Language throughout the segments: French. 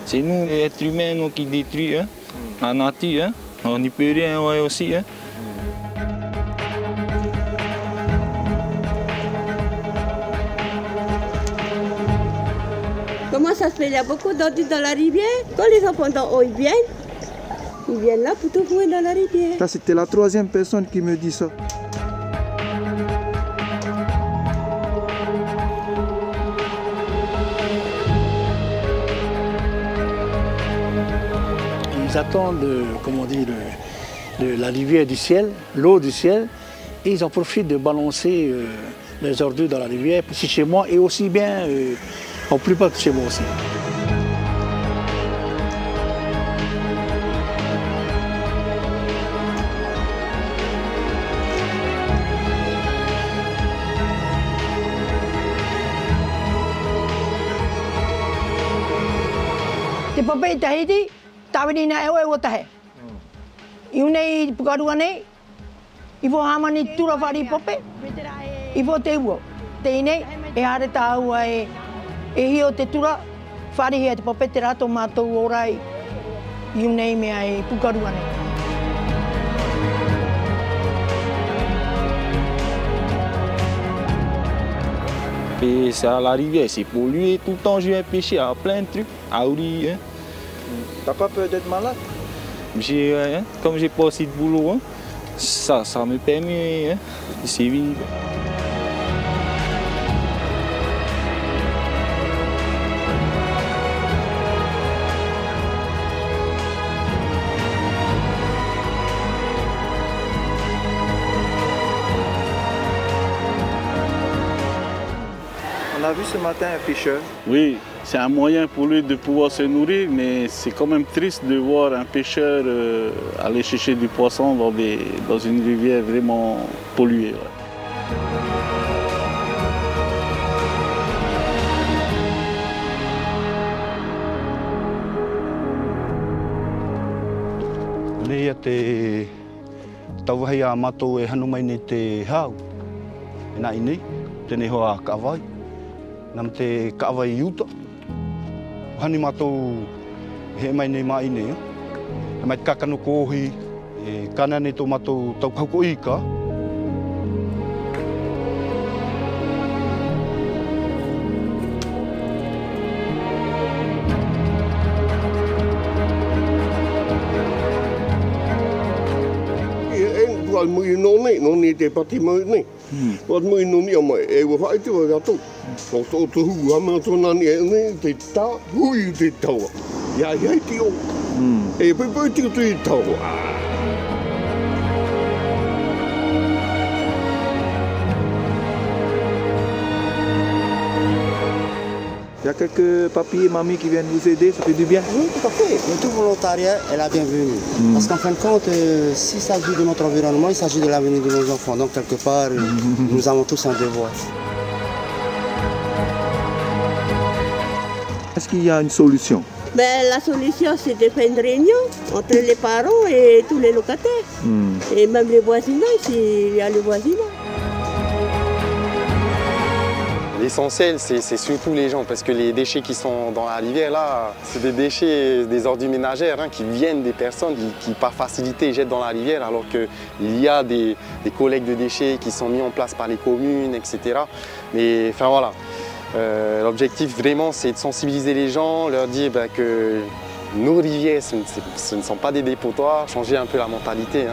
C'est nous, les êtres humains, nous, qui détruisons la nature. On n'y peut rien ouais, aussi. Comment ça se fait? Il y a beaucoup d'ordures dans la rivière. Quand les enfants d'en haut ils viennent là pour tout jouer dans la rivière. Ça, c'était la troisième personne qui me dit ça. Ils attendent, comment dire, la rivière du ciel, l'eau du ciel, et ils en profitent de balancer les ordures dans la rivière, ici chez moi, et aussi bien en plus bas que chez moi aussi. Te papai tahiti, tawini na ewe o tahe. Iunei pukaruane, iwo hamani tura whari papai, iwo te ua. Teinei, e hare tāua e hio te tura, whari hea te papai te rato mātou orai, iunei mea e pukaruane. Et ça, la rivière, c'est pollué. Tout le temps, je vais pêcher à plein de trucs. À Ouri. T'as pas peur d'être malade? Comme j'ai pas assez de boulot, ça me permet de survivre. On a vu ce matin un pêcheur. Oui, c'est un moyen pour lui de pouvoir se nourrir, mais c'est quand même triste de voir un pêcheur aller chercher du poisson dans une rivière vraiment polluée. Ouais. Nei te tauwahi a matou e hanu mai nei te hau. E nā inei, tēnei hoa kaawai. Nam te kaawai iuta. Hani matou he mai nei mai nei. E mai te kakano kohi, e kana nei tō matou tau kauko ika. Wal mui no te pati mai nei. Wal mui no ni mai e wa fai te wa gato. So to hu ha ma to na ni te ta hui te taua. Ya te o. E pe te taua. Il y a quelques papiers et mamies qui viennent vous aider, ça fait du bien? Oui, tout à fait. Mais tout volontariat est la bienvenue. Parce qu'en fin de compte, s'il s'agit de notre environnement, il s'agit de l'avenir de nos enfants. Donc, quelque part, nous avons tous un devoir. Est-ce qu'il y a une solution? Ben, la solution, c'est de faire une réunion entre les parents et tous les locataires. Et même les voisinages, s'il y a le voisinage. L'essentiel, c'est surtout les gens, parce que les déchets qui sont dans la rivière, là, c'est des déchets, des ordures ménagères qui viennent des personnes qui, par facilité, jettent dans la rivière, alors qu'il y a des collectes de déchets qui sont mis en place par les communes, etc. Mais enfin voilà, l'objectif vraiment, c'est de sensibiliser les gens, leur dire que nos rivières, ce ne sont pas des dépotoirs, changer un peu la mentalité.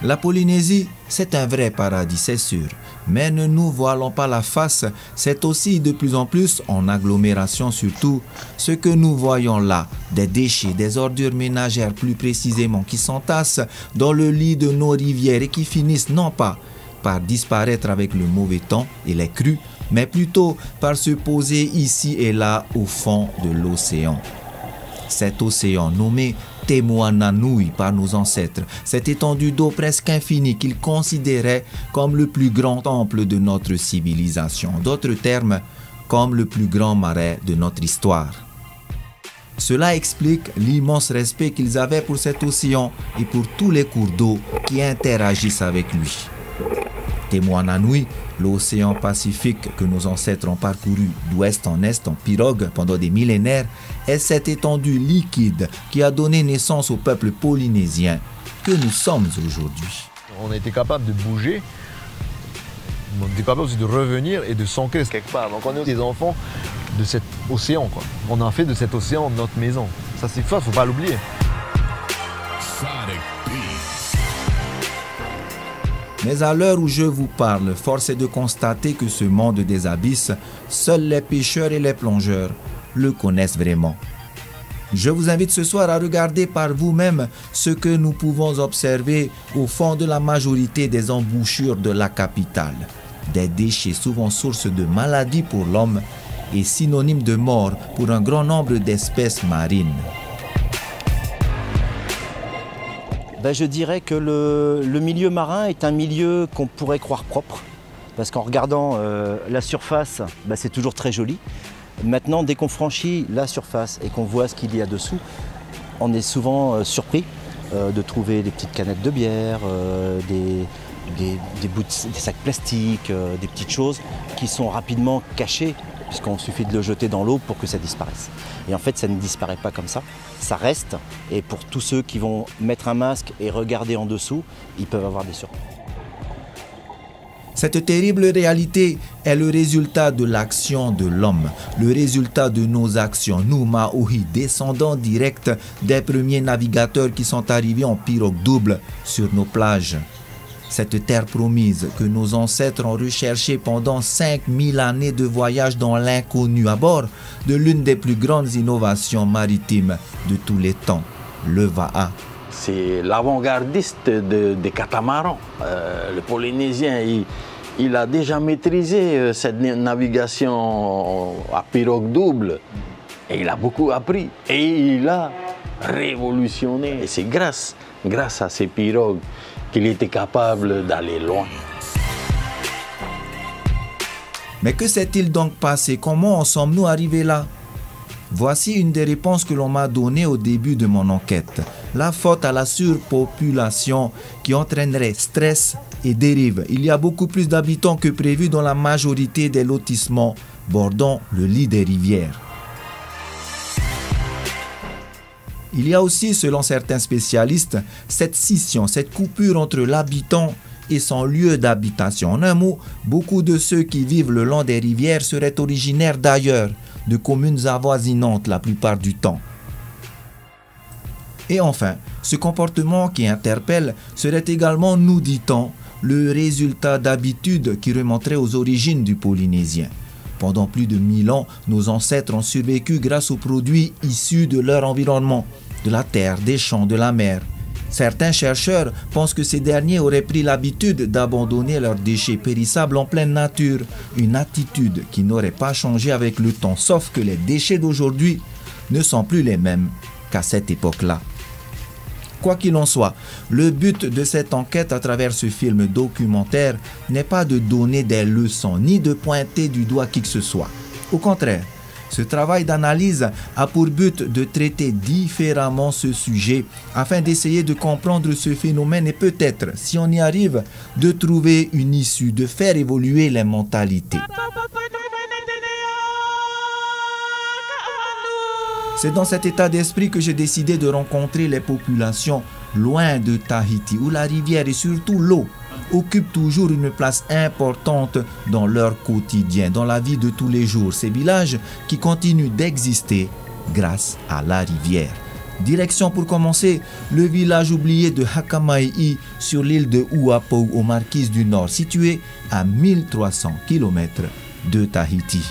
La Polynésie, c'est un vrai paradis, c'est sûr. Mais ne nous voilons pas la face, c'est aussi de plus en plus, en agglomération surtout, ce que nous voyons là, des déchets, des ordures ménagères plus précisément, qui s'entassent dans le lit de nos rivières et qui finissent non pas par disparaître avec le mauvais temps et les crues, mais plutôt par se poser ici et là au fond de l'océan. Cet océan nommé Te Moananui par nos ancêtres, cette étendue d'eau presque infinie qu'ils considéraient comme le plus grand temple de notre civilisation, en d'autres termes, comme le plus grand marais de notre histoire. Cela explique l'immense respect qu'ils avaient pour cet océan et pour tous les cours d'eau qui interagissent avec lui. Te Moananui, l'océan Pacifique que nos ancêtres ont parcouru d'ouest en est en pirogue pendant des millénaires, est cette étendue liquide qui a donné naissance au peuple polynésien que nous sommes aujourd'hui. On a été capable de bouger, on était capable aussi de revenir et de s'ancrer quelque part. Donc on est des enfants de cet océan, quoi. On a fait de cet océan notre maison. Ça c'est fort, faut pas l'oublier. Mais à l'heure où je vous parle, force est de constater que ce monde des abysses, seuls les pêcheurs et les plongeurs le connaissent vraiment. Je vous invite ce soir à regarder par vous-même ce que nous pouvons observer au fond de la majorité des embouchures de la capitale. Des déchets souvent source de maladies pour l'homme et synonyme de mort pour un grand nombre d'espèces marines. Je dirais que le milieu marin est un milieu qu'on pourrait croire propre, parce qu'en regardant la surface, c'est toujours très joli. Maintenant, dès qu'on franchit la surface et qu'on voit ce qu'il y a dessous, on est souvent surpris de trouver des petites canettes de bière, des sacs plastiques, des petites choses qui sont rapidement cachées, puisqu'on suffit de le jeter dans l'eau pour que ça disparaisse. Et en fait, ça ne disparaît pas comme ça reste. Et pour tous ceux qui vont mettre un masque et regarder en dessous, ils peuvent avoir des surprises. Cette terrible réalité est le résultat de l'action de l'homme, le résultat de nos actions, nous Maohi, descendants directs des premiers navigateurs qui sont arrivés en pirogue double sur nos plages. Cette terre promise que nos ancêtres ont recherchée pendant 5000 années de voyage dans l'inconnu à bord de l'une des plus grandes innovations maritimes de tous les temps, le Va'a. C'est l'avant-gardiste des catamarans. Le Polynésien, il a déjà maîtrisé cette navigation à pirogue double et il a beaucoup appris et il a révolutionné. Et c'est grâce à ces pirogues qu'il était capable d'aller loin. Mais que s'est-il donc passé? Comment en sommes-nous arrivés là? Voici une des réponses que l'on m'a données au début de mon enquête. La faute à la surpopulation qui entraînerait stress et dérive. Il y a beaucoup plus d'habitants que prévu dans la majorité des lotissements bordant le lit des rivières. Il y a aussi, selon certains spécialistes, cette scission, cette coupure entre l'habitant et son lieu d'habitation. En un mot, beaucoup de ceux qui vivent le long des rivières seraient originaires d'ailleurs, de communes avoisinantes la plupart du temps. Et enfin, ce comportement qui interpelle serait également, nous dit-on, le résultat d'habitudes qui remonterait aux origines du Polynésien. Pendant plus de 1000 ans, nos ancêtres ont survécu grâce aux produits issus de leur environnement, de la terre, des champs, de la mer. Certains chercheurs pensent que ces derniers auraient pris l'habitude d'abandonner leurs déchets périssables en pleine nature, une attitude qui n'aurait pas changé avec le temps, sauf que les déchets d'aujourd'hui ne sont plus les mêmes qu'à cette époque-là. Quoi qu'il en soit, le but de cette enquête à travers ce film documentaire n'est pas de donner des leçons ni de pointer du doigt qui que ce soit. Au contraire, ce travail d'analyse a pour but de traiter différemment ce sujet afin d'essayer de comprendre ce phénomène et peut-être, si on y arrive, de trouver une issue, de faire évoluer les mentalités. C'est dans cet état d'esprit que j'ai décidé de rencontrer les populations loin de Tahiti, où la rivière et surtout l'eau occupent toujours une place importante dans leur quotidien, dans la vie de tous les jours. Ces villages qui continuent d'exister grâce à la rivière. Direction pour commencer le village oublié de Hakamai'i sur l'île de Uapau aux Marquises du Nord, situé à 1300 km de Tahiti.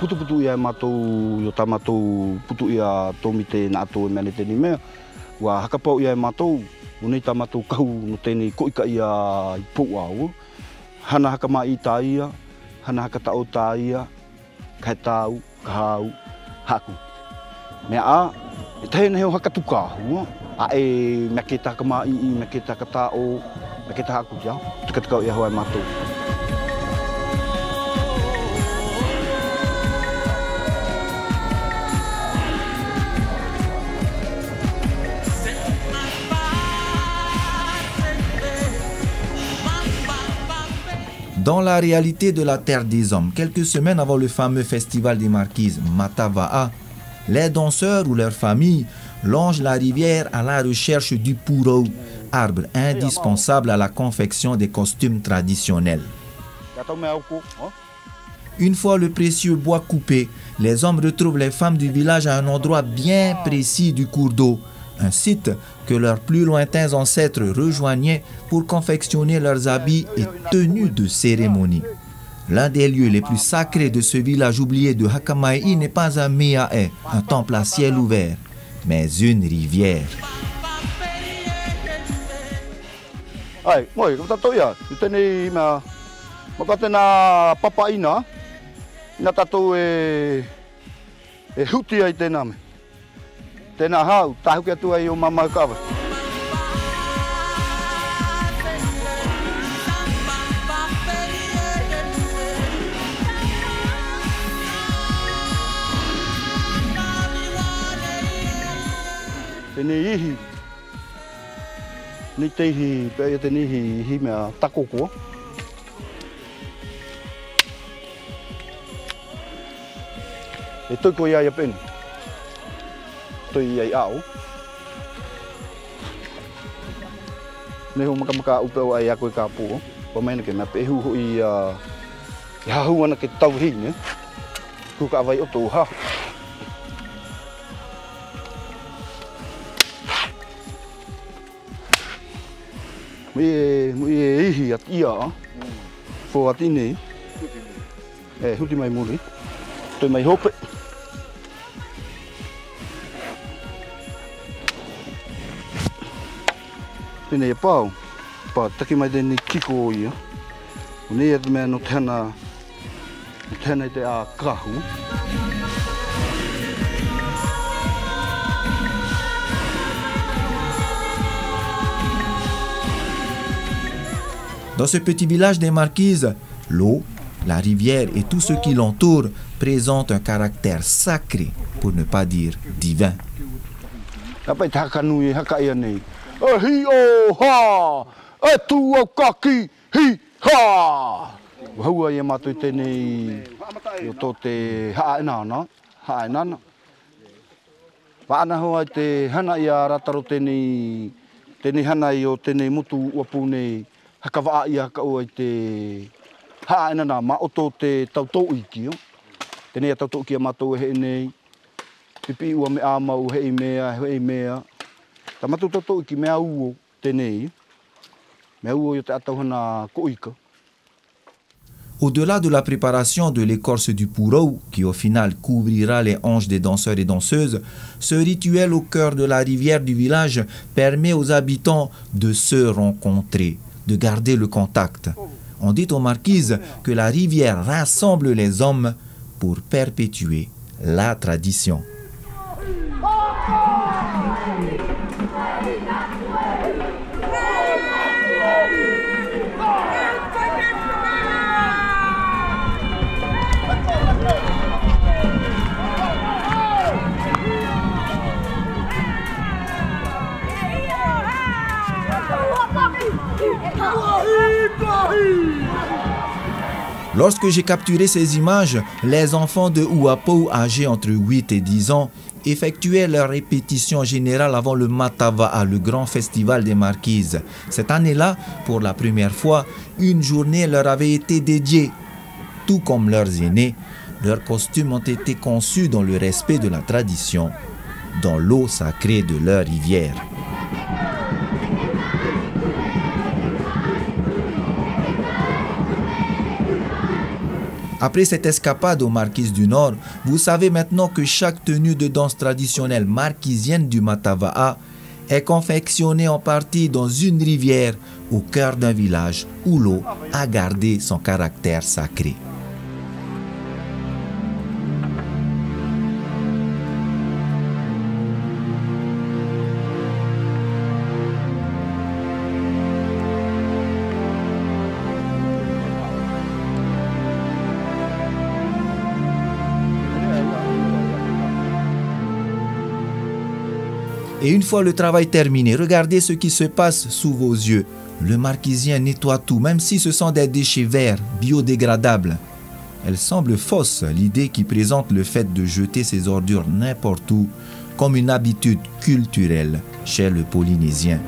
putu ia matou yo tamatou putu ia tomite na to mene teni me wa hakapau ia matou unei tamatou kau no teni koika ia ipu au hana hakamai taia hana hakatau taia kaitau kahau haku me a tene ho hakatuka hu a e maketa kamai maketa katao maketa haku ya tukatkau ia ho matou. Dans la réalité de la Terre des Hommes, quelques semaines avant le fameux festival des Marquises Matava'a, les danseurs ou leurs familles longent la rivière à la recherche du purau, arbre indispensable à la confection des costumes traditionnels. Une fois le précieux bois coupé, les hommes retrouvent les femmes du village à un endroit bien précis du cours d'eau, un site que leurs plus lointains ancêtres rejoignaient pour confectionner leurs habits et tenues de cérémonie. L'un des lieux les plus sacrés de ce village oublié de Hakamai n'est pas un Meae, un temple à ciel ouvert, mais une rivière. Ai, moi, comme ça toia, tu tenais ma makatena papaina, na tato e huti ai tename. Tēnā hau, tahu kia tua i o mamau kawa. Tēnei ihi, ni te ihi, pēia tēnei ihi mea takoko. E tuiko ia ia peni. Tôi ai ảo nếu mà cái upeo ai aku ka pu po men ke na pe hu hui ya hu na ke tau hi ne ku ka vai o tu ha mi hi at ia fo atini hu mai muri tôi mai hope Pene e pau, taki mai tēnei kiko ia. Nei atu mea no tēnā i te a kahu. Dans ce petit village des Marquises, l'eau, la rivière et tout ce qui l'entoure présentent un caractère sacré, pour ne pas dire divin. Hi o ha, e tu o kaki, hi ha. Wahua ia mātou tēnei i o tō te haenana. Wāna hoa te hana i a rataro tēnei hana i o tēnei mutu uapu nei hakawaa i a kaua i te haenana ma o tō te tautou iki. Tēnei a tautou ki a mātou he nei, pipi ua me āmau hei mea. Au-delà de la préparation de l'écorce du purau, qui au final couvrira les hanches des danseurs et danseuses, ce rituel au cœur de la rivière du village permet aux habitants de se rencontrer, de garder le contact. On dit aux Marquises que la rivière rassemble les hommes pour perpétuer la tradition. Lorsque j'ai capturé ces images, les enfants de Uapau âgés entre 8 et 10 ans effectuaient leur répétition générale avant le Matava'a, le grand festival des Marquises. Cette année-là, pour la première fois, une journée leur avait été dédiée. Tout comme leurs aînés, leurs costumes ont été conçus dans le respect de la tradition, dans l'eau sacrée de leur rivière. Après cette escapade aux Marquises du Nord, vous savez maintenant que chaque tenue de danse traditionnelle marquisienne du Matava'a est confectionnée en partie dans une rivière au cœur d'un village où l'eau a gardé son caractère sacré. Et une fois le travail terminé, regardez ce qui se passe sous vos yeux. Le marquisien nettoie tout, même si ce sont des déchets verts, biodégradables. Elle semble fausse, l'idée qui présente le fait de jeter ses ordures n'importe où, comme une habitude culturelle chez le Polynésien.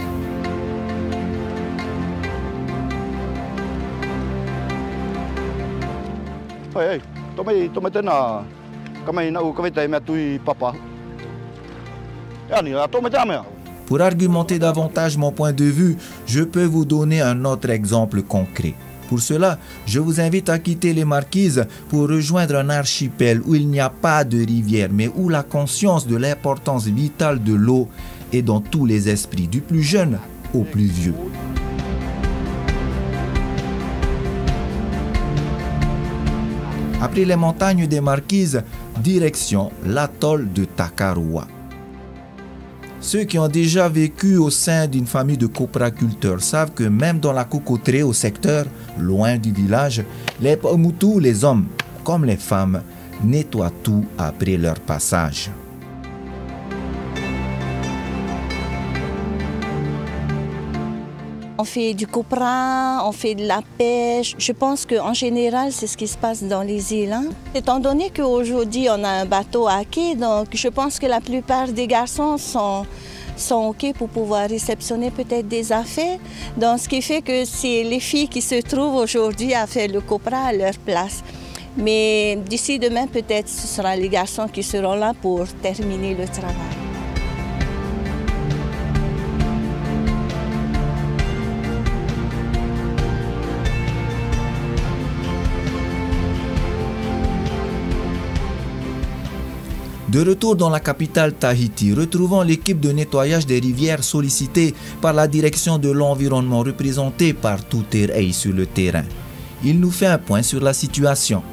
Pour argumenter davantage mon point de vue, je peux vous donner un autre exemple concret. Pour cela, je vous invite à quitter les Marquises pour rejoindre un archipel où il n'y a pas de rivière, mais où la conscience de l'importance vitale de l'eau est dans tous les esprits, du plus jeune au plus vieux. Après les montagnes des Marquises, direction l'atoll de Takaroa. Ceux qui ont déjà vécu au sein d'une famille de copraculteurs savent que même dans la cocoterie au secteur, loin du village, les Paumotu, les hommes comme les femmes, nettoient tout après leur passage. On fait du copra, on fait de la pêche. Je pense qu'en général, c'est ce qui se passe dans les îles. Hein. Étant donné qu'aujourd'hui, on a un bateau à quai, donc je pense que la plupart des garçons sont OK pour pouvoir réceptionner peut-être des affaires. Donc, ce qui fait que c'est les filles qui se trouvent aujourd'hui à faire le copra à leur place. Mais d'ici demain, peut-être ce sera les garçons qui seront là pour terminer le travail. De retour dans la capitale Tahiti, retrouvons l'équipe de nettoyage des rivières sollicitée par la direction de l'environnement représentée par Tuterei sur le terrain. Il nous fait un point sur la situation.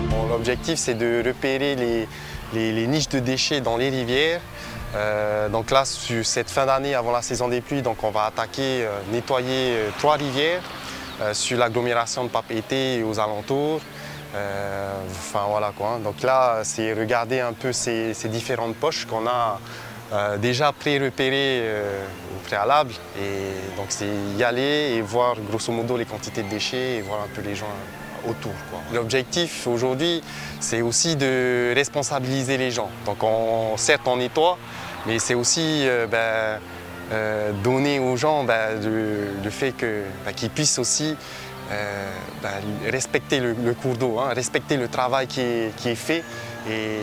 Bon, l'objectif, c'est de repérer les niches de déchets dans les rivières. Donc là, sur cette fin d'année, avant la saison des pluies, donc on va attaquer, nettoyer 3 rivières. Sur l'agglomération de Papeete et aux alentours. Enfin voilà quoi. Donc là, c'est regarder un peu ces différentes poches qu'on a déjà pré-repérées au préalable. Et donc c'est y aller et voir grosso modo les quantités de déchets et voir un peu les gens autour. L'objectif aujourd'hui, c'est aussi de responsabiliser les gens. Donc certes on nettoie, mais c'est aussi donner aux gens le fait qu'ils puissent aussi respecter le cours d'eau, hein, respecter le travail qui est fait. Et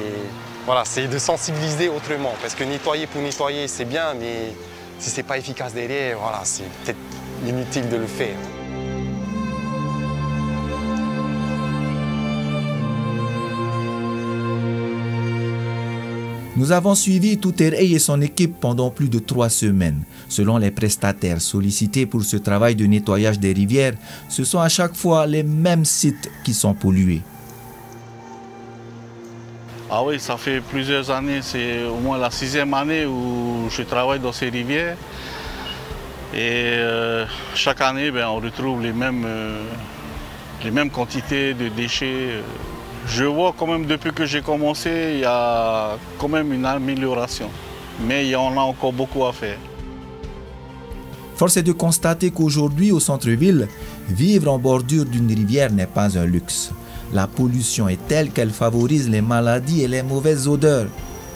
voilà, c'est de sensibiliser autrement. Parce que nettoyer pour nettoyer, c'est bien, mais si ce n'est pas efficace derrière, voilà, c'est peut-être inutile de le faire. Nous avons suivi Tuterei et son équipe pendant plus de 3 semaines. Selon les prestataires sollicités pour ce travail de nettoyage des rivières, ce sont à chaque fois les mêmes sites qui sont pollués. Ah oui, ça fait plusieurs années, c'est au moins la 6e année où je travaille dans ces rivières. Et chaque année, on retrouve les mêmes quantités de déchets. Je vois quand même depuis que j'ai commencé, il y a quand même une amélioration. Mais il y en a encore beaucoup à faire. Force est de constater qu'aujourd'hui, au centre-ville, vivre en bordure d'une rivière n'est pas un luxe. La pollution est telle qu'elle favorise les maladies et les mauvaises odeurs.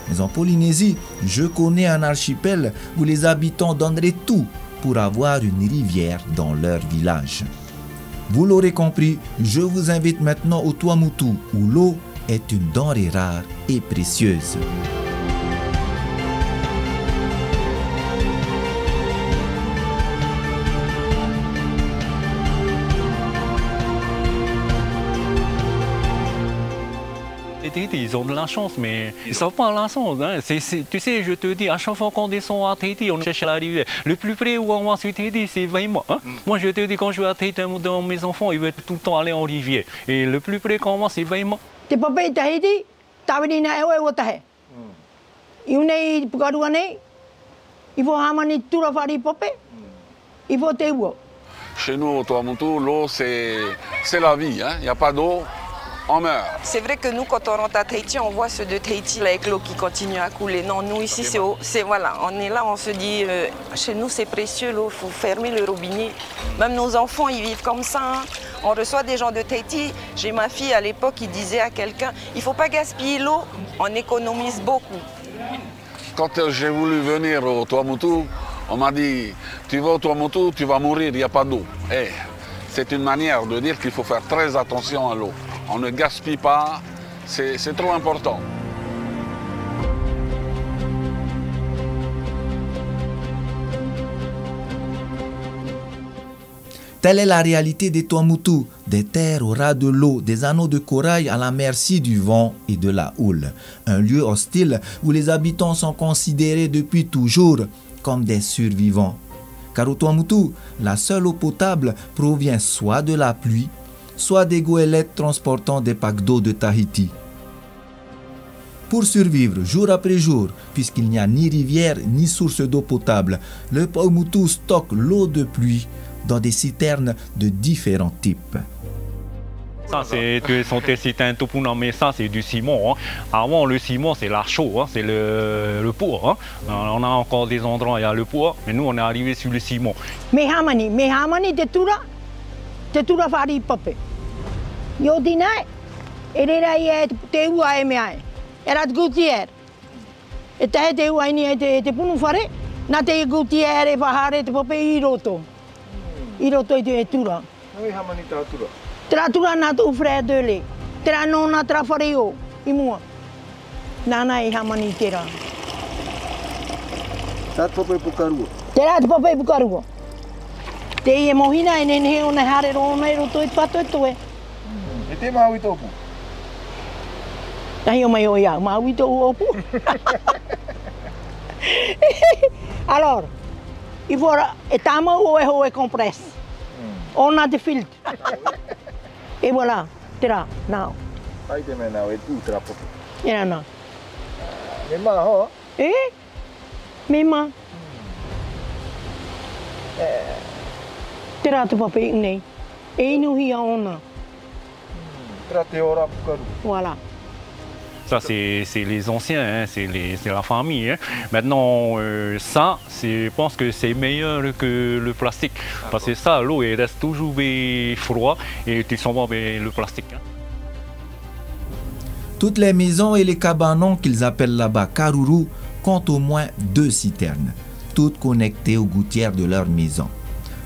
Mais en Polynésie, je connais un archipel où les habitants donneraient tout pour avoir une rivière dans leur village. Vous l'aurez compris, je vous invite maintenant au Tuamotu, où l'eau est une denrée rare et précieuse. Tahiti, ils ont de la chance, mais ils ne savent pas la chance. Hein. Tu sais, je te dis, à chaque fois qu'on descend à Tahiti, on cherche la rivière. Le plus près où on va sur Tahiti, c'est Waima. Hein. Moi, je te dis, quand je vais à Tahiti, mes enfants, ils veulent tout le temps aller en rivière. Et le plus près qu'on va, c'est Waima. Te papai Tahiti, tawina ewe o tahe. Iunei pukaruane, il faut hamani tura fari papai, il faut te uo. Chez nous, au Tuamotu, l'eau, c'est la vie. Il n'y a pas d'eau, on meurt. C'est vrai que nous, quand on rentre à Tahiti, on voit ceux de Tahiti avec l'eau qui continue à couler. Non, nous, ici, voilà, on est là, on se dit, chez nous, c'est précieux, l'eau, il faut fermer le robinet. Même nos enfants, ils vivent comme ça. Hein. On reçoit des gens de Tahiti. J'ai ma fille, à l'époque, qui disait à quelqu'un, il ne faut pas gaspiller l'eau, on économise beaucoup. Quand j'ai voulu venir au Tuamotu, on m'a dit, tu vas au Tuamotu, tu vas mourir, il n'y a pas d'eau. Eh, c'est une manière de dire qu'il faut faire très attention à l'eau. On ne gaspille pas, c'est trop important. Telle est la réalité des Tuamotu, des terres au ras de l'eau, des anneaux de corail à la merci du vent et de la houle. Un lieu hostile où les habitants sont considérés depuis toujours comme des survivants. Car au Tuamotu, la seule eau potable provient soit de la pluie, soit des goélettes transportant des packs d'eau de Tahiti. Pour survivre jour après jour, puisqu'il n'y a ni rivière ni source d'eau potable, le Tuamotu stocke l'eau de pluie dans des citernes de différents types. Ça, c'est des citernes Tupuna, mais ça, c'est du ciment. Hein. Avant, le ciment, c'est la chaux, hein, c'est le poids. Hein. On a encore des endroits, il y a le poids, mais nous, on est arrivé sur le ciment. Mehamani, te tura fari pape. Yo dinae, erera te ua e meae. Era gutier. E te ua ni te punu fare, na te gutier e pahare te pape I roto. I roto te tura. Noi hamani ta tura. Tra tura na tu fredele. Tra nona tra fareo. I mua. Nana e hamani tera. Ta pape pukarua. Tera te pape pukarua. Te e mohina e nene o na hare rona e roto I pato e toe. E te maui topu? Nahi o mai o ia, maui to opu. Alors, il faut et tama ou e compresse. On a des filtres. Et voilà, tira, now. Ai te mena o e ultra popu. Era na. Me ma ho? Me ma. Tira te pape nei. E inu hi ona. Tira te ora pukaru. Voilà. Ça, c'est les anciens, hein, c'est la famille. Hein. Maintenant, ça, je pense que c'est meilleur que le plastique. Parce que ça, l'eau, elle reste toujours froide et tu s'en vas avec le plastique. Hein. Toutes les maisons et les cabanons qu'ils appellent là-bas Karuru comptent au moins 2 citernes, toutes connectées aux gouttières de leur maison.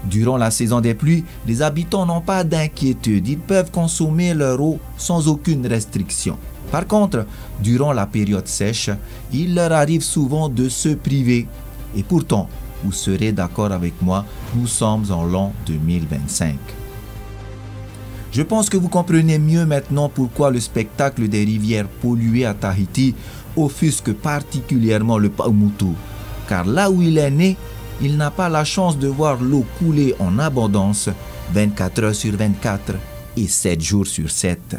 Durant la saison des pluies, les habitants n'ont pas d'inquiétude, ils peuvent consommer leur eau sans aucune restriction. Par contre, durant la période sèche, il leur arrive souvent de se priver. Et pourtant, vous serez d'accord avec moi, nous sommes en l'an 2025. Je pense que vous comprenez mieux maintenant pourquoi le spectacle des rivières polluées à Tahiti offusque particulièrement le Tuamotu. Car là où il est né, il n'a pas la chance de voir l'eau couler en abondance 24 heures sur 24 et 7 jours sur 7.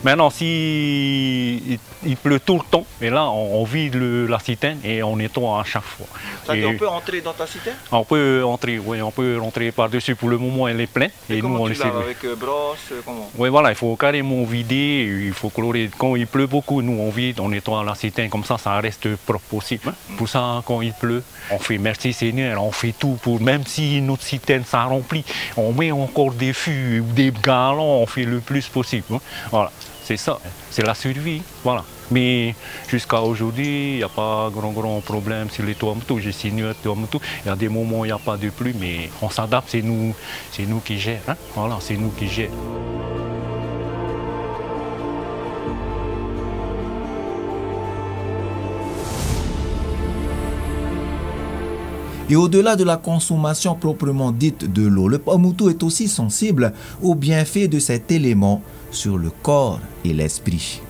Maintenant, si il pleut tout le temps, et là, on vide la citerne et on nettoie à chaque fois. On peut entrer dans ta citerne? On peut entrer, oui, on peut rentrer par-dessus. Pour le moment, elle est pleine. Et comment nous, on tu laves avec brosse, comment? Oui, voilà, il faut carrément vider, il faut colorer. Quand il pleut beaucoup, nous, on vide, on nettoie la citerne, comme ça reste propre possible. Hein. Pour ça, quand il pleut, on fait merci Seigneur, on fait tout pour, même si notre citerne s'en remplit, on met encore des fûts ou des galons, on fait le plus possible. Hein. Voilà. C'est ça, c'est la survie, voilà. Mais jusqu'à aujourd'hui, il n'y a pas grand problème sur les Tuamotu. J'ai signé un Tuamotu. Il y a des moments où il n'y a pas de pluie, mais on s'adapte, c'est nous qui gérons. Hein? Voilà, c'est nous qui gérons. Et au-delà de la consommation proprement dite de l'eau, le Paumotu est aussi sensible aux bienfaits de cet élément sur le corps et l'esprit.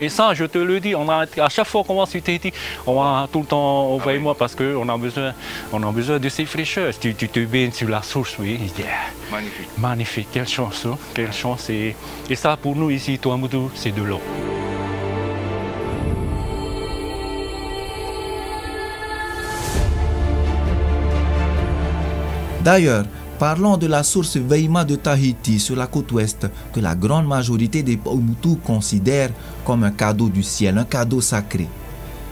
Et ça, je te le dis, à chaque fois qu'on va sur Tahiti, on va tout le temps au Vaima parce qu'on a besoin de ces fraîcheurs. Si tu te baignes sur la source, oui, magnifique. Magnifique, quelle chance, hein? Quelle chance. Et ça, pour nous ici, Tuamotu, c'est de l'eau. D'ailleurs, parlons de la source Vaima de Tahiti sur la côte ouest que la grande majorité des Paumotu considèrent comme un cadeau du ciel, un cadeau sacré.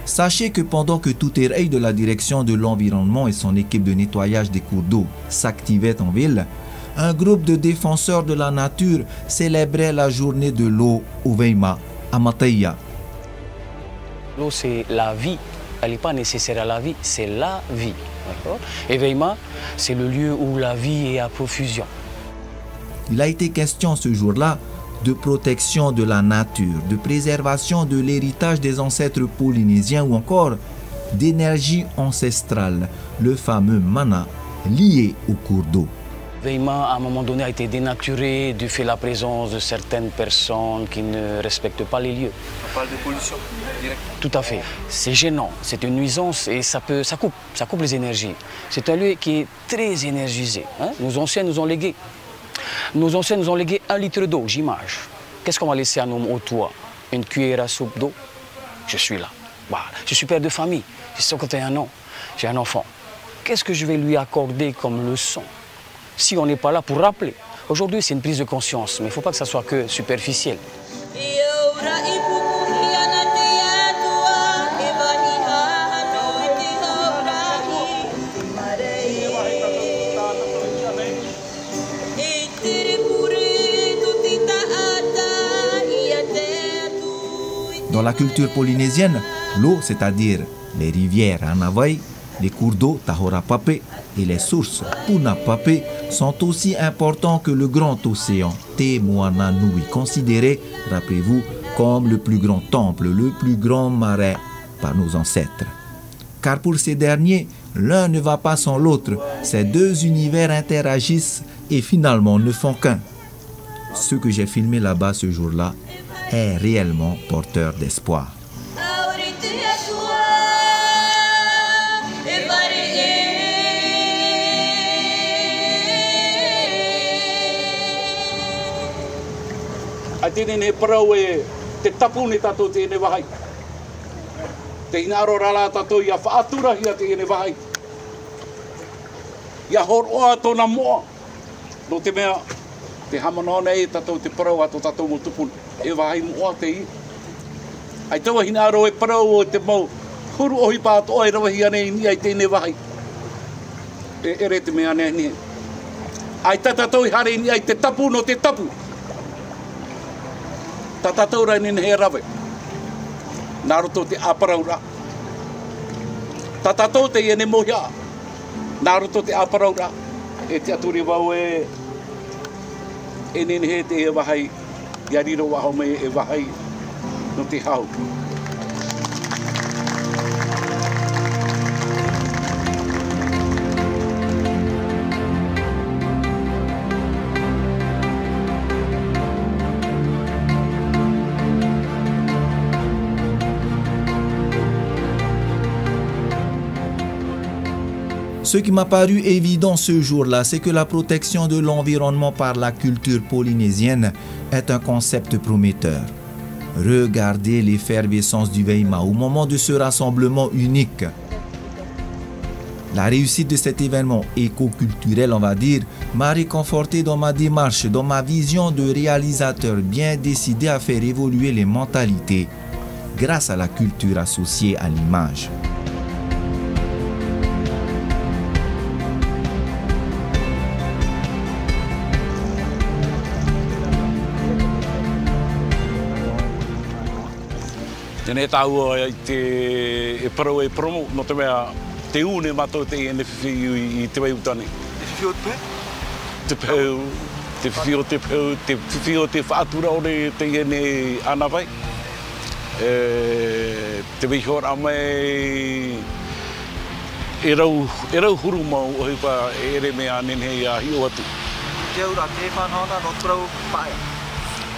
Sachez que pendant que Tuterei de la direction de l'environnement et son équipe de nettoyage des cours d'eau s'activaient en ville, un groupe de défenseurs de la nature célébrait la journée de l'eau au Vaima, à Mataia. L'eau, c'est la vie. Elle n'est pas nécessaire à la vie, c'est la vie. Et Vaima, c'est le lieu où la vie est à profusion. Il a été question ce jour-là de protection de la nature, de préservation de l'héritage des ancêtres polynésiens ou encore d'énergie ancestrale, le fameux mana lié au cours d'eau. Vaima, à un moment donné, a été dénaturé du fait de la présence de certaines personnes qui ne respectent pas les lieux. On parle de pollution directe. Tout à fait. C'est gênant, c'est une nuisance et ça coupe les énergies. C'est un lieu qui est très énergisé. Hein? Nos anciens nous ont légué. Nos anciens nous ont légué 1 litre d'eau, j'image. Qu'est-ce qu'on va laisser à un homme au toit? Une cuillère à soupe d'eau? Je suis là. Voilà. Je suis père de famille. J'ai 51 ans. J'ai un enfant. Qu'est-ce que je vais lui accorder comme leçon si on n'est pas là pour rappeler? Aujourd'hui, c'est une prise de conscience, mais il ne faut pas que ça soit que superficiel. Dans la culture polynésienne, l'eau, c'est-à-dire les rivières Anavai, les cours d'eau Tahorapape et les sources Punapape sont aussi importants que le grand océan Te Moana Nui, considéré, rappelez-vous, comme le plus grand temple, le plus grand marais par nos ancêtres. Car pour ces derniers, l'un ne va pas sans l'autre. Ces deux univers interagissent et finalement ne font qu'un. Ce que j'ai filmé là-bas ce jour-là est réellement porteur d'espoir. A tēne ne parau e te tapu ne tatou tēne wahai. Te inaro rala tatou ia whaatura hia tēne wahai. Ia horoa tōna moa. No te mea, te hamanone e tatou te parau ato tatou mo tupun. E wahai moa te i. Ai taua hinaro e parau o te mau. Huru ohi pāto ai rawa hia nei ni ai tēne wahai. E ere te mea ne ni. Ai tatou i hare ni ai te tapu no te tapu. Ta tatou rai nene he rawe. Nā roto te aparau rā. Ta tatou te iene mohia. Nā roto te aparau rā. E te aturi wau e nene he te e wahai. Ia riro waho me e wahai no te hau. Ce qui m'a paru évident ce jour-là, c'est que la protection de l'environnement par la culture polynésienne est un concept prometteur. Regardez l'effervescence du Vaima au moment de ce rassemblement unique. La réussite de cet événement éco-culturel, on va dire, m'a réconforté dans ma démarche, dans ma vision de réalisateur bien décidé à faire évoluer les mentalités grâce à la culture associée à l'image. Tēnei tāua i te parau e promo, no te mea te une mātou te ene whiwhi i te wei utani. Te whiwhi o te peu? Te peu, te whiwhi o te peu, te whiwhi o te whaatura o te ene anawai. Te wei hora mai e rau huru mau o hipa e ere mea nene ia hio atu. Te ura te whanhona no trau pae.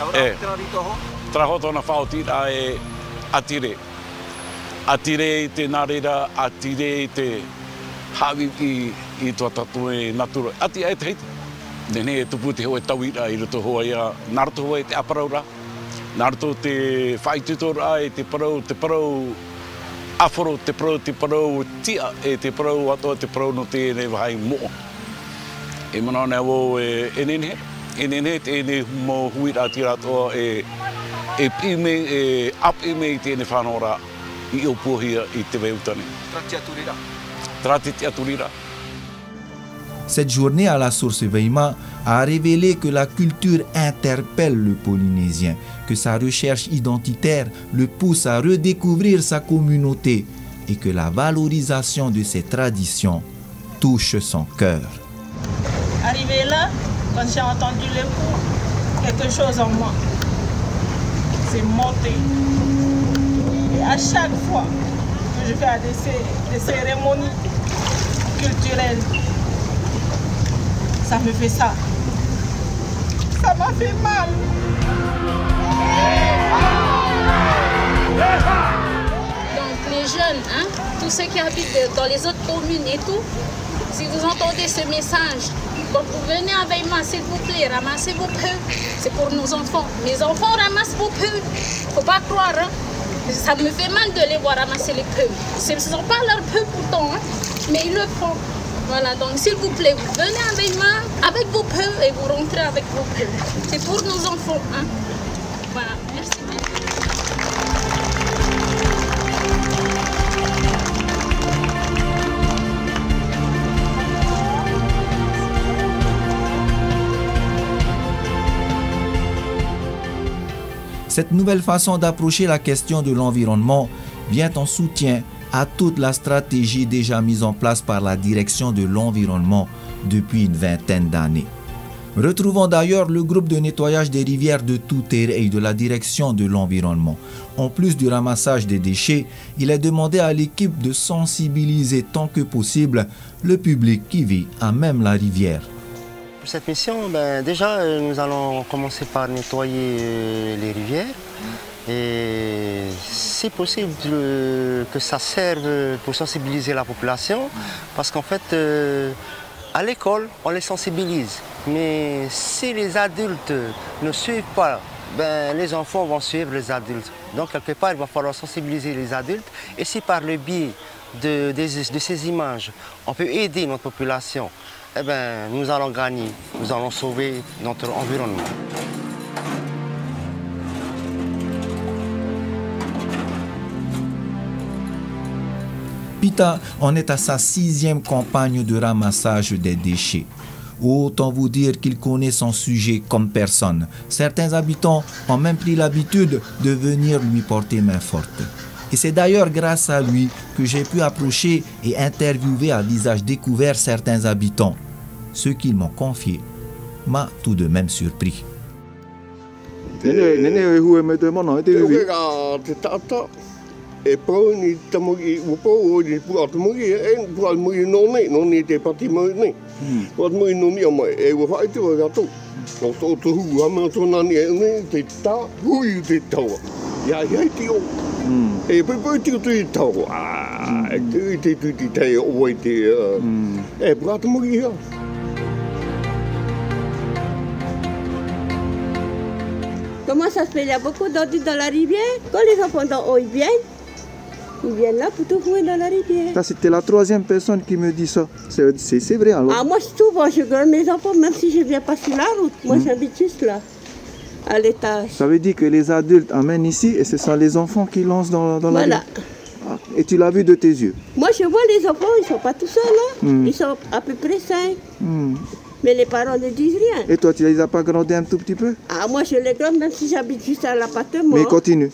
Aura tera rito ho? Traho tona whaotira e atire. Atire i te narira, atire i te hawi i tua tatu e natura. Ati e te heiti. Nene e tupu te hoa e tauira i roto hoa ia. Naruto hoa e te aparaura. Naruto te whaitutora e te parau aforo, te parau tia e te parau atoa, te parau no te ne wahai moa. E mana nea wō e nene. E nene te ne mo huira tira atoa e pime, e apime i tēne whanora i o puhia i te veutane. Trati aturira. Trati aturira. Cette journée à la source Veima a révélé que la culture interpelle le Polynésien, que sa recherche identitaire le pousse à redécouvrir sa communauté et que la valorisation de ses traditions touche son cœur. Arrivé là, quand j'ai entendu le coup, quelque chose en moi s'est monté. Et à chaque fois que je fais des cérémonies culturelles, ça me fait ça. Ça m'a fait mal. Donc les jeunes, hein, tous ceux qui habitent dans les autres communes et tout, si vous entendez ce message, donc vous venez à Veima, s'il vous plaît, ramassez vos peu. C'est pour nos enfants. Mes enfants ramassent vos peu. Faut pas croire, hein. Ça me fait mal de les voir ramasser les peu. Ce ne sont pas leurs peu pourtant, hein, mais ils le font. Voilà, donc s'il vous plaît, vous venez à Veima avec vos peu et vous rentrez avec vos peu. C'est pour nos enfants, hein. Voilà, merci. Cette nouvelle façon d'approcher la question de l'environnement vient en soutien à toute la stratégie déjà mise en place par la direction de l'environnement depuis une vingtaine d'années. Retrouvons d'ailleurs le groupe de nettoyage des rivières de Touterei de la direction de l'environnement. En plus du ramassage des déchets, il est demandé à l'équipe de sensibiliser tant que possible le public qui vit à même la rivière. Pour cette mission, déjà nous allons commencer par nettoyer les rivières. Et c'est possible que ça serve pour sensibiliser la population, parce qu'en fait, à l'école, on les sensibilise. Mais si les adultes ne suivent pas, les enfants vont suivre les adultes. Donc quelque part, il va falloir sensibiliser les adultes. Et si par le biais de ces images, on peut aider notre population, nous allons gagner, nous allons sauver notre environnement. Pita en est à sa 6e campagne de ramassage des déchets. Autant vous dire qu'il connaît son sujet comme personne. Certains habitants ont même pris l'habitude de venir lui porter main forte. Et c'est d'ailleurs grâce à lui que j'ai pu approcher et interviewer à visage découvert certains habitants. Ce qu'ils m'ont confié m'a tout de même surpris. E pau ni tamuki upo ni pu tamuki e pu almui no ni te pati mai ni. Pu almui no ni mai e wa fai tu ga tu. No so tu hu ama to na ni te ta hui te tau. Ya ti o. E pe ti tu tau. Ah, te te o te e pu tamuki ha. Comment ça se fait? Il y a beaucoup d'ordures dans la rivière. Quand les enfants dans eau, ils viennent là pour tout fouiller dans la rivière. Ça, c'était la 3e personne qui me dit ça. C'est vrai alors? Ah, moi, souvent, je garde mes enfants, même si je ne viens pas sur la route. Moi, j'habite juste là, à l'étage. Ça veut dire que les adultes amènent ici et ce sont les enfants qui lancent dans la rivière? Ah, et tu l'as vu de tes yeux? Moi, je vois les enfants, ils ne sont pas tout seuls. Hein. Ils sont à peu près 5. Mais les parents ne disent rien. Et toi, tu ne les as pas grondés un tout petit peu? Ah, moi, je les gronde même si j'habite juste à l'appartement. Mais ils continuent?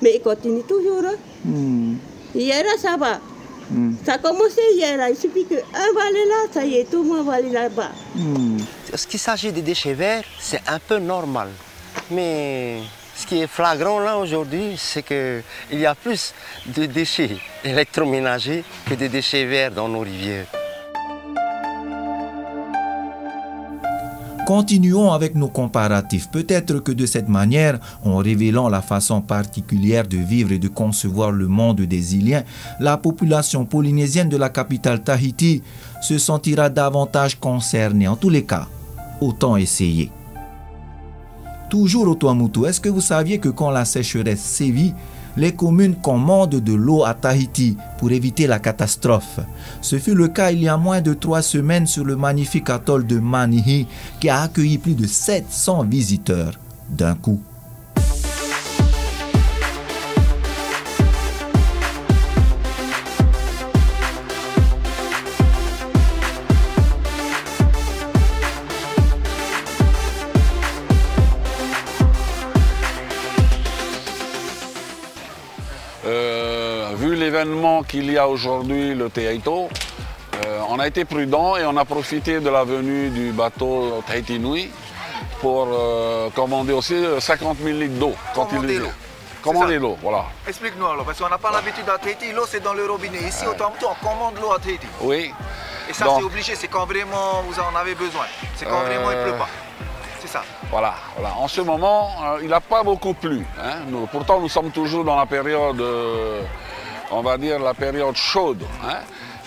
Mais ils continuent toujours. Hein. Hier, ça va. Ça a commencé hier. Il suffit qu'un va aller là, ça y est, tout le monde va aller là-bas. Ce qu'il s'agit des déchets verts, c'est un peu normal. Mais ce qui est flagrant là aujourd'hui, c'est qu'il y a plus de déchets électroménagers que de déchets verts dans nos rivières. Continuons avec nos comparatifs. Peut-être que de cette manière, en révélant la façon particulière de vivre et de concevoir le monde des Iliens, la population polynésienne de la capitale Tahiti se sentira davantage concernée. En tous les cas, autant essayer. Toujours au Tuamotu, est-ce que vous saviez que quand la sécheresse sévit, les communes commandent de l'eau à Tahiti pour éviter la catastrophe? Ce fut le cas il y a moins de 3 semaines sur le magnifique atoll de Manihi qui a accueilli plus de 700 visiteurs d'un coup. Vu l'événement qu'il y a aujourd'hui, le Teaito, on a été prudent et on a profité de la venue du bateau Tahiti Nui pour commander aussi 50 000 litres d'eau. Commander l'eau, voilà. Explique-nous alors, parce qu'on n'a pas l'habitude à Tahiti, l'eau c'est dans le robinet. Ici, au Tuamotu, on commande l'eau à Tahiti. Oui. Et ça c'est obligé, c'est quand vraiment vous en avez besoin. C'est quand vraiment il ne pleut pas. C'est ça. Voilà. En ce moment, il n'a pas beaucoup plu. Hein. Pourtant, nous sommes toujours dans la période, on va dire la période chaude, hein,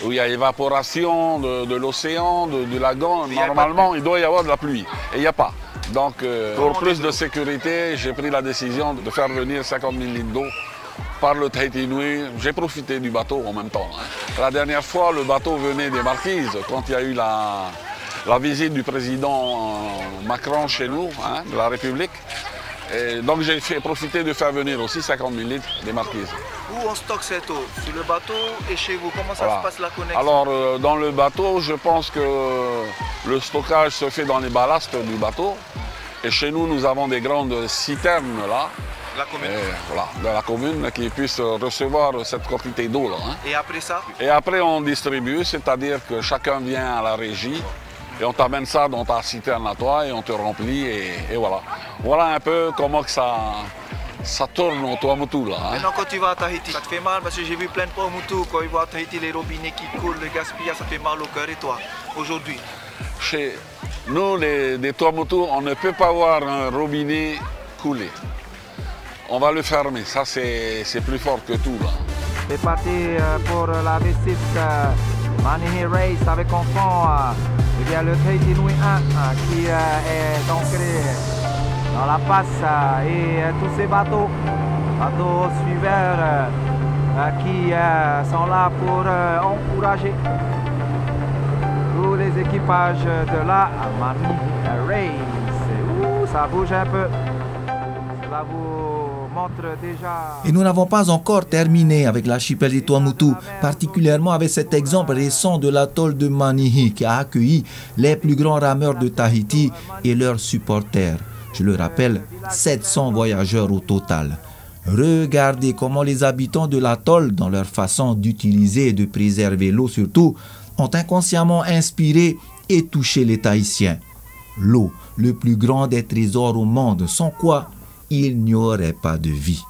où il y a évaporation de l'océan, du lagon. Normalement, il doit y avoir de la pluie. Et il n'y a pas. Donc, pour plus de sécurité, j'ai pris la décision de faire venir 50 000 litres d'eau par le Tahiti Nui. J'ai profité du bateau en même temps. Hein. La dernière fois, le bateau venait des Marquises, quand il y a eu la visite du président Macron chez nous, hein, de la République. Et donc j'ai profité de faire venir aussi 50 000 litres des Marquises. Où on stocke cette eau? Sur le bateau et chez vous? Comment ça se passe la connexion? Alors dans le bateau, je pense que le stockage se fait dans les ballasts du bateau. Et chez nous, nous avons des grandes citernes là. La commune. De la commune qui puisse recevoir cette quantité d'eau là. Hein. Et après ça? Et après on distribue, c'est-à-dire que chacun vient à la régie. Et on t'amène ça dans ta citerne à toi et on te remplit et voilà. Voilà un peu comment que ça tourne au Tuamotu là. Hein. Maintenant quand tu vas à Tahiti, ça te fait mal parce que j'ai vu plein de Tuamotu quand ils vont à Tahiti, les robinets qui coulent, le gaspillage, ça fait mal au cœur. Et toi, aujourd'hui? Chez nous, les Tuamotu, on ne peut pas voir un robinet couler. On va le fermer, ça c'est plus fort que tout là. C'est parti pour la visite Manihi Race avec enfants. Il y a le Tahiti Nui 1 qui est ancré dans la passe et tous ces bateaux suiveurs qui sont là pour encourager tous les équipages de la Manihi Race. Ça bouge un peu. Cela vous montre déjà. Et nous n'avons pas encore terminé avec l'archipel des Tuamotu, particulièrement avec cet exemple récent de l'atoll de Manihi qui a accueilli les plus grands rameurs de Tahiti et leurs supporters. Je le rappelle, 700 voyageurs au total. Regardez comment les habitants de l'atoll, dans leur façon d'utiliser et de préserver l'eau surtout, ont inconsciemment inspiré et touché les Tahitiens. L'eau, le plus grand des trésors au monde, sans quoi il n'y aurait pas de vie.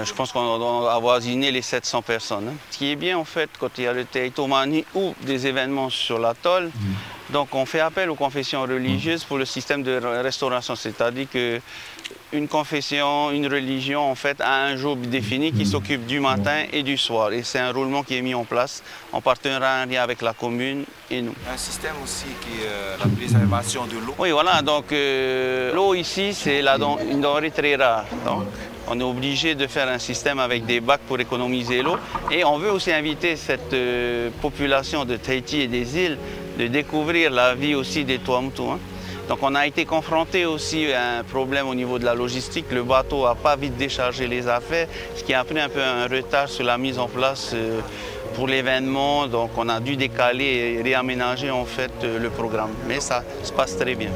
Je pense qu'on doit avoisiner les 700 personnes. Hein. Ce qui est bien en fait quand il y a le Teaito Manihi ou des événements sur l'atoll, donc on fait appel aux confessions religieuses pour le système de restauration, c'est-à-dire que une confession, une religion en fait a un jour défini qui s'occupe du matin et du soir et c'est un roulement qui est mis en place en partenariat avec la commune et nous. Un système aussi qui est la préservation de l'eau. Oui voilà, donc l'eau ici c'est une denrée très rare. Donc, on est obligé de faire un système avec des bacs pour économiser l'eau. Et on veut aussi inviter cette population de Tahiti et des îles de découvrir la vie aussi des Tuamotu. Hein. Donc on a été confronté aussi à un problème au niveau de la logistique. Le bateau n'a pas vite déchargé les affaires, ce qui a pris un peu un retard sur la mise en place pour l'événement. Donc on a dû décaler et réaménager en fait le programme. Mais ça se passe très bien.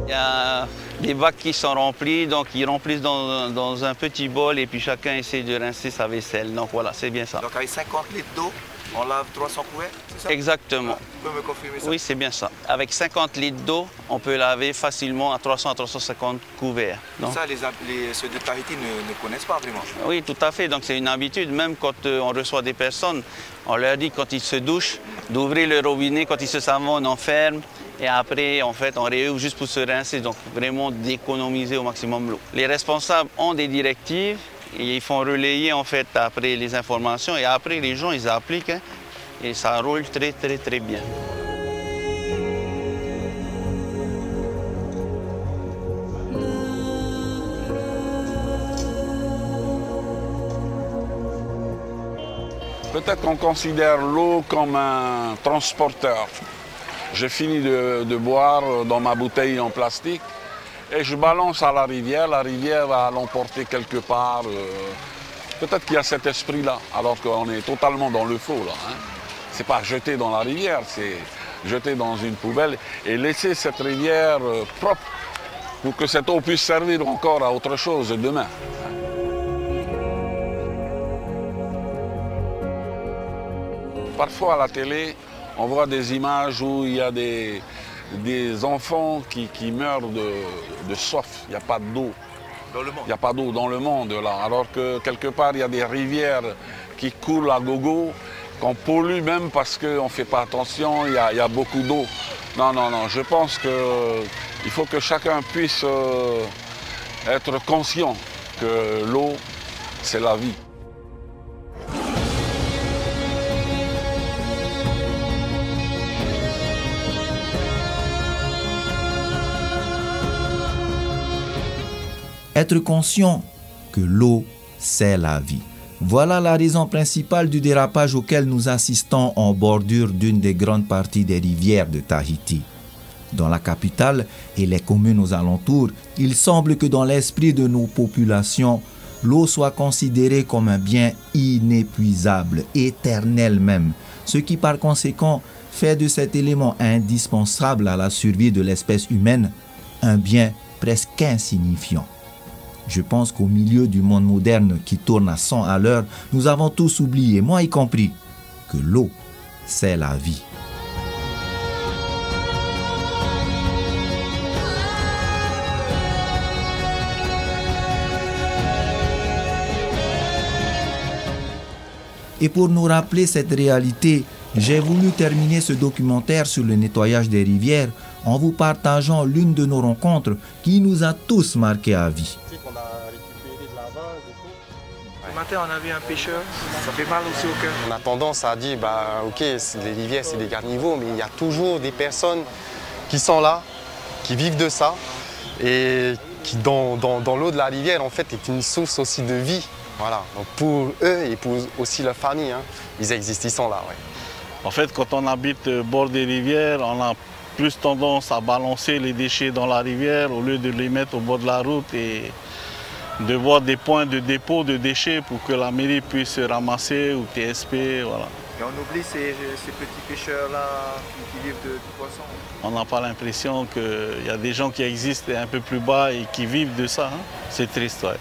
Il y a des bacs qui sont remplis, donc ils remplissent dans un petit bol et puis chacun essaie de rincer sa vaisselle. Donc voilà, c'est bien ça. Donc avec 50 litres d'eau, On lave 300 couverts, c'est ça? Exactement. Tu peux me confirmer ça? Oui, c'est bien ça. Avec 50 litres d'eau, on peut laver facilement à 300 à 350 couverts. Donc, ça, ceux de Tahiti ne connaissent pas vraiment. Oui, tout à fait. Donc c'est une habitude. Même quand on reçoit des personnes, on leur dit quand ils se douchent, d'ouvrir le robinet, quand ils se savonnent, on ferme. Et après, en fait, on réouvre juste pour se rincer. Donc vraiment d'économiser au maximum l'eau. Les responsables ont des directives et ils font relayer en fait après les informations. Et après, les gens, ils appliquent. Hein, et ça roule très, très, très bien. Peut-être qu'on considère l'eau comme un transporteur. J'ai fini de boire dans ma bouteille en plastique et je balance à la rivière va l'emporter quelque part. Peut-être qu'il y a cet esprit-là, alors qu'on est totalement dans le faux. Hein. C'est pas jeter dans la rivière, c'est jeter dans une poubelle et laisser cette rivière propre pour que cette eau puisse servir encore à autre chose demain. Parfois à la télé, on voit des images où il y a des enfants qui meurent de soif, il n'y a pas d'eau. Il n'y a pas d'eau dans le monde, là. Alors que quelque part, il y a des rivières qui coulent à gogo, qu'on pollue même parce qu'on ne fait pas attention, il y a beaucoup d'eau. Non, non, non, je pense qu'il faut que chacun puisse être conscient que l'eau, c'est la vie. Être conscient que l'eau, c'est la vie. Voilà la raison principale du dérapage auquel nous assistons en bordure d'une des grandes parties des rivières de Tahiti. Dans la capitale et les communes aux alentours, il semble que dans l'esprit de nos populations, l'eau soit considérée comme un bien inépuisable, éternel même, ce qui par conséquent fait de cet élément indispensable à la survie de l'espèce humaine un bien presque insignifiant. Je pense qu'au milieu du monde moderne qui tourne à 100 à l'heure, nous avons tous oublié, moi y compris, que l'eau, c'est la vie. Et pour nous rappeler cette réalité, j'ai voulu terminer ce documentaire sur le nettoyage des rivières en vous partageant l'une de nos rencontres qui nous a tous marqués à vie. Ce matin, on a vu un pêcheur, ça fait mal aussi au cœur. On a tendance à dire, ok, les rivières, c'est des carnivores, mais il y a toujours des personnes qui sont là, qui vivent de ça, et qui, dans l'eau de la rivière, en fait, est une source aussi de vie. Voilà, donc pour eux et pour aussi leur famille, hein, ils existent, ils sont là. Ouais. En fait, quand on habite au bord des rivières, on a plus tendance à balancer les déchets dans la rivière au lieu de les mettre au bord de la route et de voir des points de dépôt de déchets pour que la mairie puisse ramasser ou TSP, voilà. Et on oublie ces petits pêcheurs-là qui vivent du poisson. On n'a pas l'impression qu'il y a des gens qui existent un peu plus bas et qui vivent de ça. Hein. C'est triste, ouais.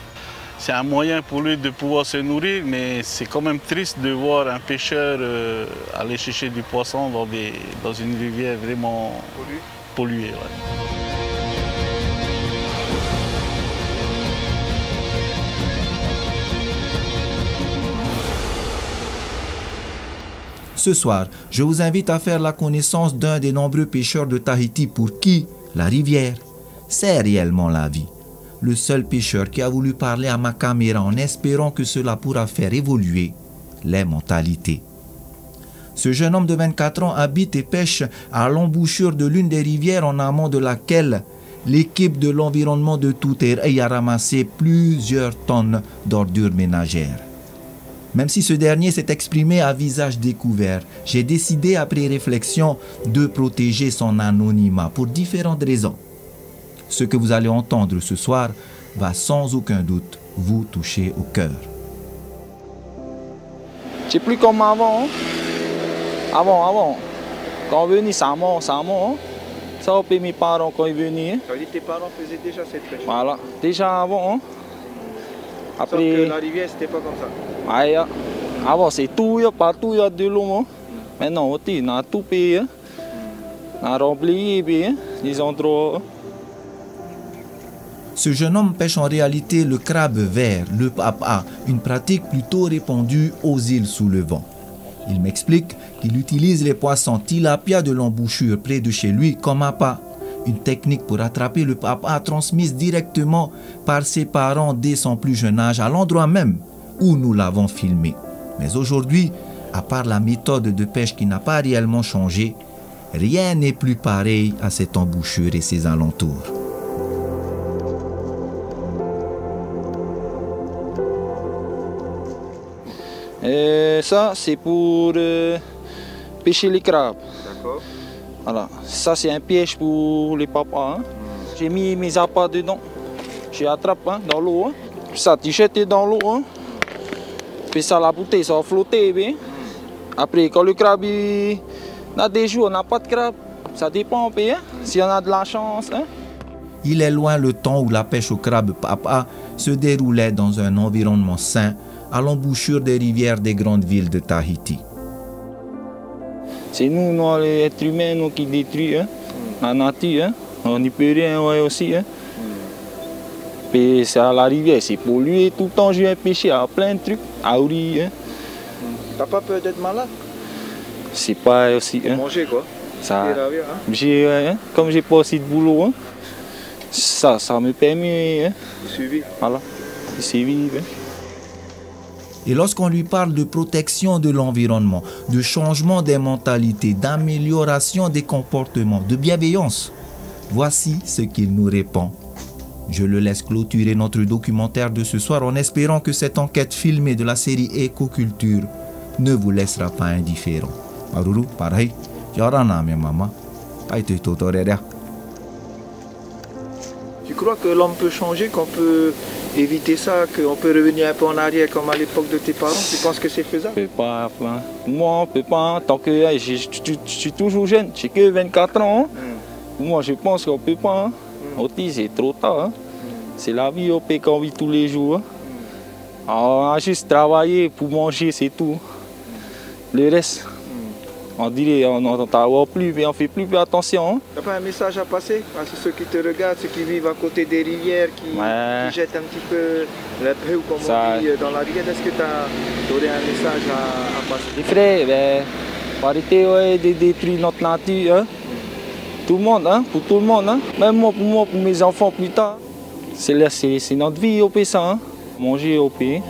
C'est un moyen pour lui de pouvoir se nourrir, mais c'est quand même triste de voir un pêcheur aller chercher du poisson dans une rivière vraiment polluée. Ouais. Ce soir, je vous invite à faire la connaissance d'un des nombreux pêcheurs de Tahiti pour qui la rivière, c'est réellement la vie. Le seul pêcheur qui a voulu parler à ma caméra en espérant que cela pourra faire évoluer les mentalités. Ce jeune homme de 24 ans habite et pêche à l'embouchure de l'une des rivières en amont de laquelle l'équipe de l'environnement de Tuterei a ramassé plusieurs tonnes d'ordures ménagères. Même si ce dernier s'est exprimé à visage découvert, j'ai décidé après réflexion de protéger son anonymat pour différentes raisons. Ce que vous allez entendre ce soir va sans aucun doute vous toucher au cœur. C'est plus comme avant. Avant. Quand on venait, ça mort. Ça a fait mes parents quand ils venaient. Tes parents faisaient déjà cette pêche? Voilà, déjà avant. Après, sauf que la rivière, c'était pas comme ça. Ouais, Avant, c'est tout, partout, il y a de l'eau. Hein. Maintenant, on a tout payé. On a rempli les endroits. Ce jeune homme pêche en réalité le crabe vert, le papa, une pratique plutôt répandue aux îles sous le vent. Il m'explique qu'il utilise les poissons tilapia de l'embouchure près de chez lui comme appât. Une technique pour attraper le papa transmise directement par ses parents dès son plus jeune âge à l'endroit même où nous l'avons filmé. Mais aujourd'hui, à part la méthode de pêche qui n'a pas réellement changé, rien n'est plus pareil à cette embouchure et ses alentours. Et ça, c'est pour pêcher les crabes. D'accord. Voilà. Ça, c'est un piège pour les papas. Hein. J'ai mis mes appâts dedans. Je attrape dans l'eau. Hein. Ça, tu jettes dans l'eau. Hein. Puis ça, la bouteille, ça va flotter. Bien. Après, quand le crabe, il a des jours, on n'a pas de crabe. Ça dépend, hein. Si on a de la chance. Hein. Il est loin le temps où la pêche au crabe papa se déroulait dans un environnement sain, à l'embouchure des rivières des grandes villes de Tahiti. C'est nous, les êtres humains, nous, qui détruisons hein, la nature. Hein. On n'y peut rien ouais, aussi. Hein. Puis c'est à la rivière, c'est pollué tout le temps. Je viens pêcher à plein de trucs, à Ouri. Hein. T'as pas peur d'être malade? C'est pas aussi. Hein. Manger quoi? Ça, hein. Comme j'ai pas aussi de boulot, hein. ça me permet de survivre. Voilà, de survivre. Hein. Et lorsqu'on lui parle de protection de l'environnement, de changement des mentalités, d'amélioration des comportements, de bienveillance, voici ce qu'il nous répond. Je le laisse clôturer notre documentaire de ce soir en espérant que cette enquête filmée de la série Écoculture ne vous laissera pas indifférent. Maruru, pareil, Yorana, mes mamas. Tu crois que l'homme peut changer, qu'on peut éviter ça, qu'on peut revenir un peu en arrière comme à l'époque de tes parents? Tu penses que c'est faisable? Je peux pas. Moi, on peut pas. Tant que je suis toujours jeune, j'ai que 24 ans. Hein. Moi, je pense qu'on peut pas. Hein. Aussi, c'est trop tard. Hein. C'est la vie au pays qu'on vit tous les jours. Hein. On a juste travaillé pour manger, c'est tout. Le reste, on dirait on n'entend plus, mais on ne fait plus attention. Hein. Tu n'as pas un message à passer à ceux qui te regardent, ceux qui vivent à côté des rivières, qui jettent un petit peu le peu, comme on dit, dans la rivière? Est-ce que tu aurais un message à passer? Les frères, faut arrêter de détruire notre nature. Hein. Tout le monde, hein, pour tout le monde. Hein. Même moi, pour mes enfants plus tard. C'est notre vie au pays, ça. Hein. Manger au pays.